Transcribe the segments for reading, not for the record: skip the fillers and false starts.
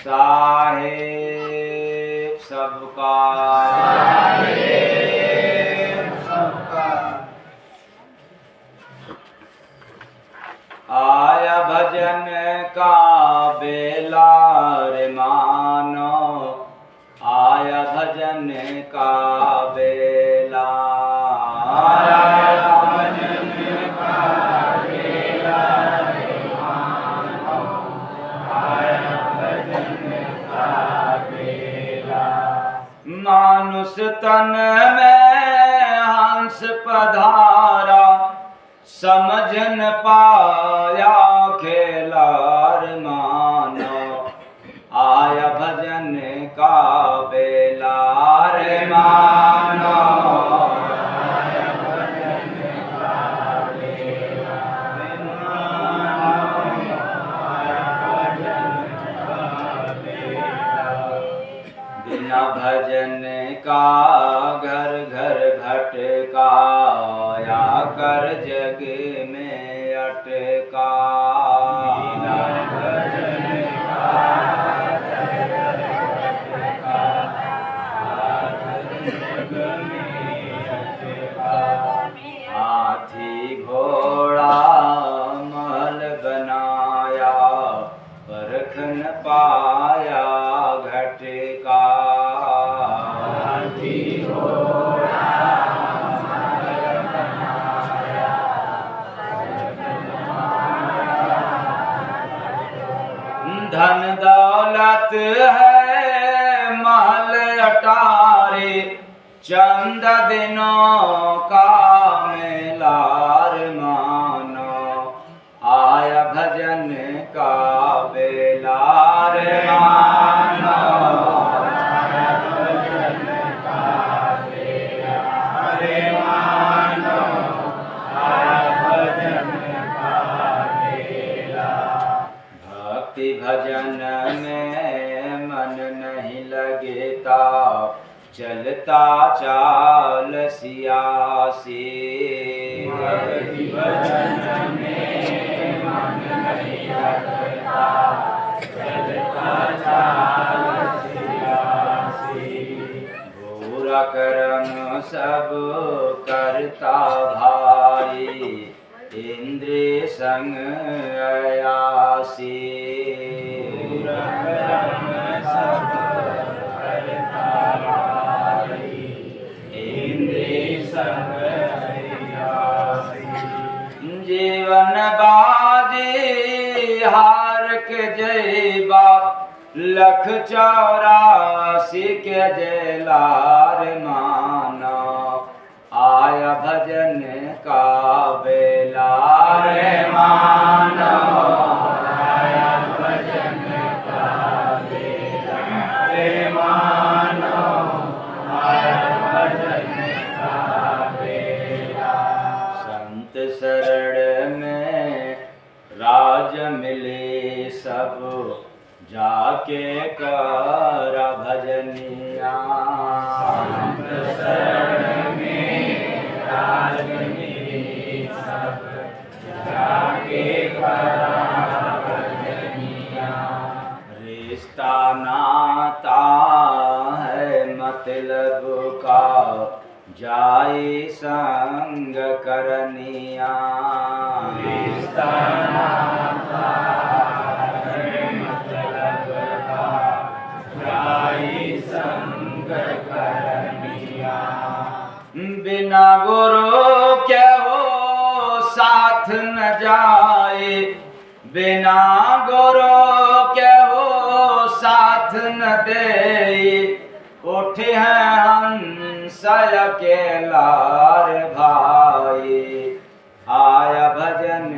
साहेब सबका आया भजन का बेला रे मानो, आया भजन का बेला, आया भजन का बेला रे मानो, आया भजन का बेला। मानुष तन में हंस पधारा, समझ न पाया खेलार मानो, आया भजन का बेला रे मानो, आया भजन का बेला रे मानो, आया भजन का बेला। बिना भजन का घर घर भटका, या कर जग में अटका। बिना भजन का घर घर भटका, या कर जग में अटका। हाथी घोड़ा महल बनाया, परख न पाया घटका। हाथी घोड़ा धन दौलत है महल अटारे, चंद दिनों का मेलार मानो, आया भजन का बेला रे मानो, आया भजन का बेला रे मानो, आया भजन का बेला। भक्ति भजन में मन नहीं लगता, चलता चाल सियासी। भक्ति भजन में मन नहीं लगता, चलता चाल सियासी। बुरा कर्म सब करता भाई, इंद्रिय संग अयासी। बुरा कर्म सब करता भाई, इंद्रिय संग अयासी। जीवन बाजी हार के जैबा, लख 84 के जेलार मानो, आया भजन का बेला रे मानो, आया भजन का बेला रे मानो, आया भजन का बेला। संत शरण में राज मिले सब, जाके कर भजनिया। संत शरण में राज मिले सब, जाके कर भजनिया। रिश्ता नाता है मतलब का, जाए संग करनिया। रिश्ता नाता है मतलब का, जाए संग करनिया। बिना गुरु के हो साथ न जाए, बिना गुरु के हो साथ न दे। उठे हैं हंस अकेला रे भाई, आया भजन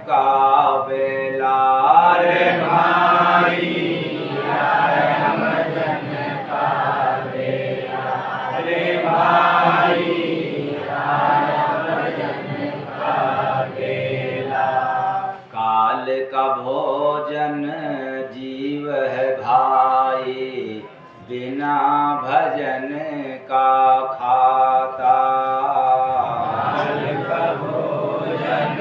का बेला रे भाई, आया भजन का बेला रे भाई, आया भजन का बेला। काल का भोजन जीव है भाई, बिना भजन का खाता। काल का भोजन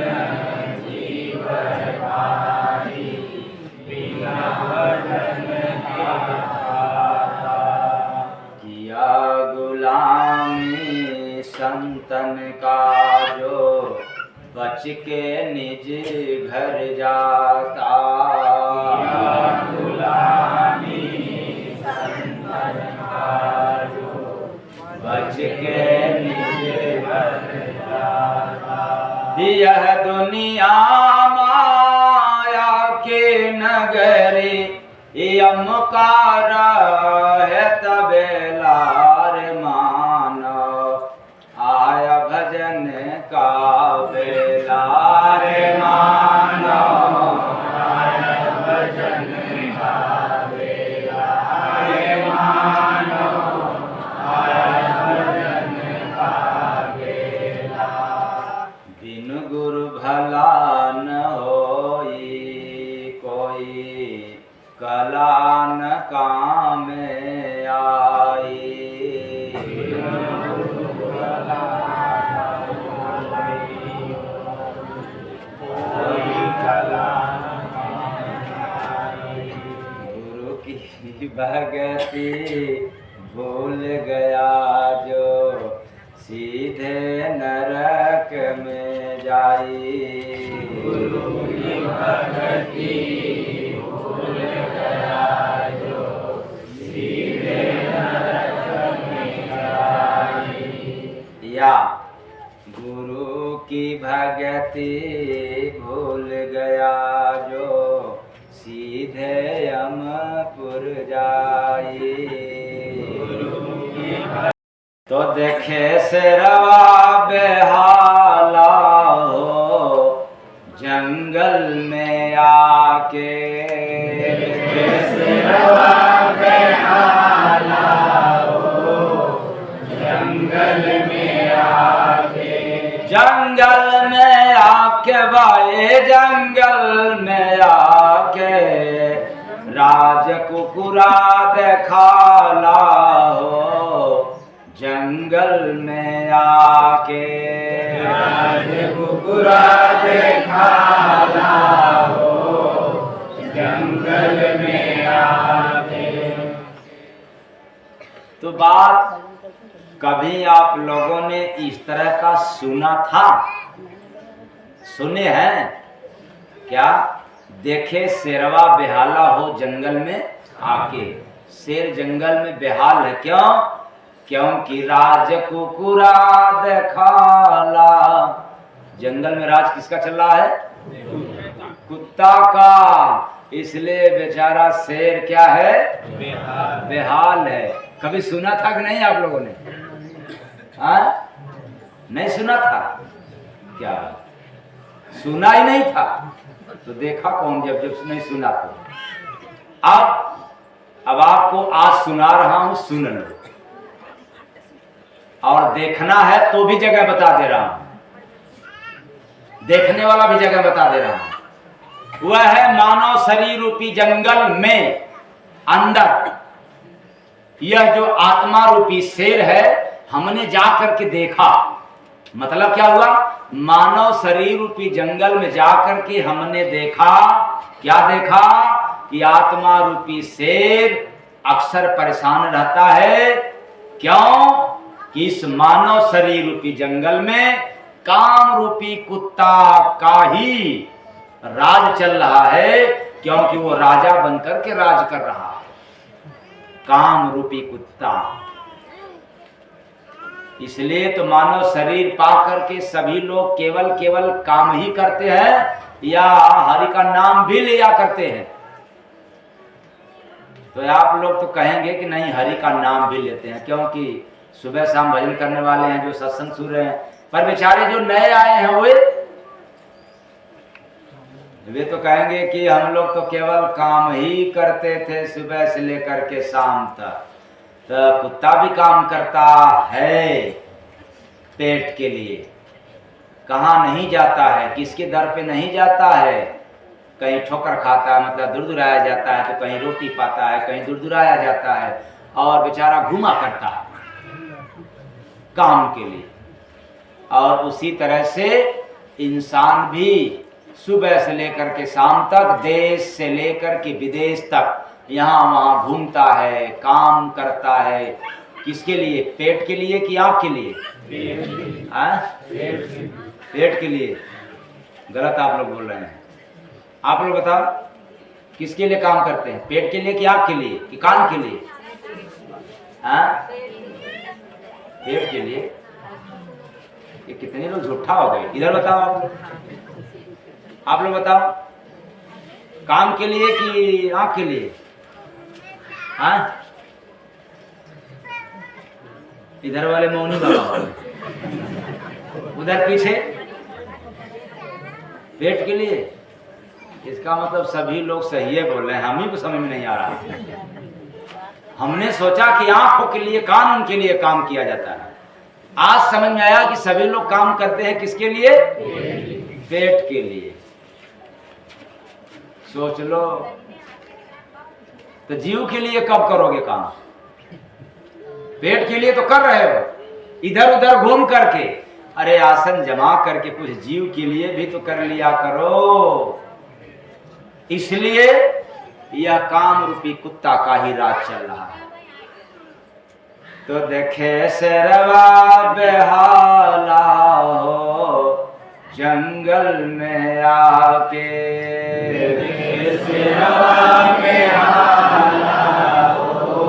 जीव है भाई, बिना भजन का बच के निज घर जाता। गुलामी संतन का जो बच के निज घर जाता। यह दुनिया माया के नगरी यम का रहत बेलार मानव आया भजन का बेलार मानव आया भजन का बेलार मानव आया भजन का बेला। बिन गुरु भला न होई कोई कला न काम आई। गुरु की भगति भूल गया जो सीधे नरक में जाई। गुरु की भगति भूल गया जो सीधे नरक में जाई। या गुरु की भगति भूल गया जो सीधे यमपुर जाई। तो देखे सिरवा बेहाला हो जंगल में आके। देखे सिरवा बेहाला हो जंगल में आके। जंगल में आके भाई जंगल में आके राज कुकुरा देखाला हो जंगल में आके। राज कुकुरा देखाला हो जंगल में आके। तो बात कभी आप लोगों ने इस तरह का सुना था? सुने हैं क्या? देखे शेरवा बेहाला हो जंगल में आके। शेर जंगल में बेहाल है क्यों? क्योंकि राज कुकुरा देखाला। जंगल में राज किसका चल रहा है? कुत्ता का। इसलिए बेचारा शेर क्या है? बेहाल है। कभी सुना था कि नहीं आप लोगों ने? नहीं सुना था क्या? सुना ही नहीं था तो देखा कौन जब जब नहीं सुना तो। अब आपको आज सुना रहा हूं, सुन लो। और देखना है तो भी जगह बता दे रहा हूं, देखने वाला भी जगह बता दे रहा हूं। वह है मानव शरीर रूपी जंगल में अंदर यह जो आत्मा रूपी शेर है हमने जा करके देखा। मतलब क्या हुआ? मानव शरीर रूपी जंगल में जाकर के हमने देखा। क्या देखा? कि आत्मा रूपी शेर अक्सर परेशान रहता है। क्यों? कि इस मानव शरीर रूपी जंगल में काम रूपी कुत्ता का ही राज चल रहा है। क्योंकि वो राजा बनकर के राज कर रहा है, काम रूपी कुत्ता। इसलिए तो मानव शरीर पा करके सभी लोग केवल काम ही करते हैं या हरि का नाम भी लिया करते हैं। तो आप लोग तो कहेंगे कि नहीं हरि का नाम भी लेते हैं, क्योंकि सुबह शाम भजन करने वाले हैं जो सत्संग सुन रहे हैं। पर बेचारे जो नए आए हैं वे तो कहेंगे कि हम लोग तो केवल काम ही करते थे सुबह से लेकर के शाम तक। तो कुत्ता भी काम करता है पेट के लिए। कहाँ नहीं जाता है, किसके दर पे नहीं जाता है। कहीं ठोकर खाता है, मतलब दूर दूर आया जाता है, तो कहीं रोटी पाता है, कहीं दूर दूर आया जाता है, और बेचारा घुमा करता है काम के लिए। और उसी तरह से इंसान भी सुबह से लेकर के शाम तक, देश से लेकर के विदेश तक यहाँ वहाँ घूमता है, काम करता है। किसके लिए? पेट के लिए कि आँख के लिए? पेट के लिए। गलत आप लोग बोल रहे हैं। आप लोग बताओ किसके लिए काम करते हैं? पेट के लिए कि आँख के लिए कि कान के लिए? हाँ, पेट के लिए। ये कितने लोग झूठा हो गए? इधर बताओ आप लोग बताओ काम के लिए कि आँख के लिए? हाँ, इधर वाले मौनी बाबा, उधर पीछे पेट के लिए। इसका मतलब सभी लोग सही है बोल रहे हैं, हम ही को समझ में नहीं आ रहा। हमने सोचा कि आंखों के लिए कान के लिए काम किया जाता है, आज समझ में आया कि सभी लोग काम करते हैं किसके लिए? पेट के लिए। सोच लो, तो जीव के लिए कब करोगे काम? पेट के लिए तो कर रहे हो, इधर उधर घूम करके। अरे आसन जमा करके कुछ जीव के लिए भी तो कर लिया करो। इसलिए यह काम रूपी कुत्ता का ही राज चल रहा है। तो देखे शेरवा बेहाला हो जंगल में आके, देखे शेरवा बेहाला हो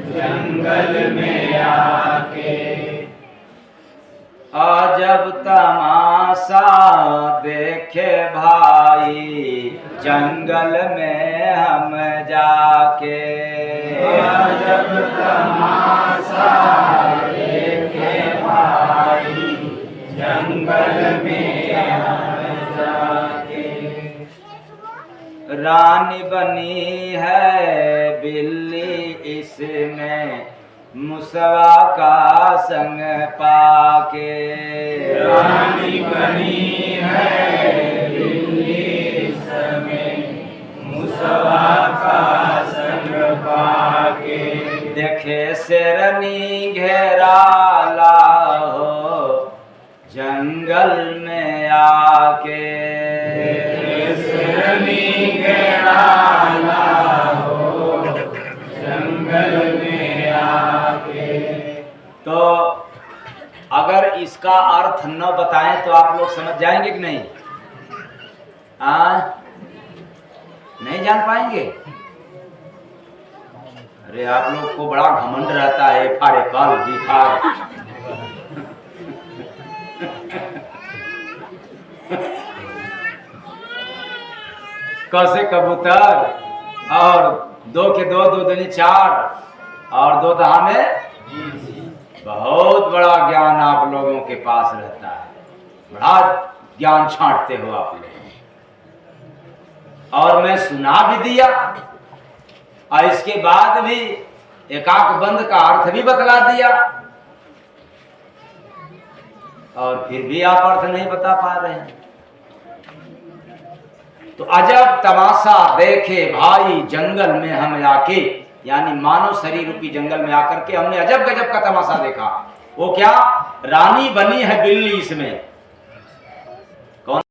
जंगल में आके, अजब तमाशा देखे भाई जंगल में हम जाके, अजब तमाशा देखे भाई जंगल में हम जाके। रानी बनी है बिल्ली इसमें मुसवा का संग पाके, रानी बनी है बिल्ली इसमें मुसवा का संग पाके, देखे शेरनी घेराला हो जंगल में आके, देखे शेरनी घेराला हो जंगल में आके। तो अगर इसका अर्थ न बताएं तो आप लोग समझ जाएंगे कि नहीं? नहीं जान पाएंगे? अरे आप लोग को बड़ा घमंड रहता है, फाड़े पाल दिखार। कैसे कबूतर और दो के दो, दो दूनी चार और दो दहा में बहुत बड़ा ज्ञान आप लोगों के पास रहता है, बड़ा ज्ञान छांटते हो आप लोग। और मैं सुना भी दिया और इसके बाद भी एकाक बंद का अर्थ भी बतला दिया, और फिर भी आप अर्थ नहीं बता पा रहे हैं। तो अजब तमाशा देखे भाई जंगल में हम आके, यानी मानव शरीर रूपी जंगल में आकर के हमने अजब गजब का तमाशा देखा। वो क्या? रानी बनी है बिल्ली इसमें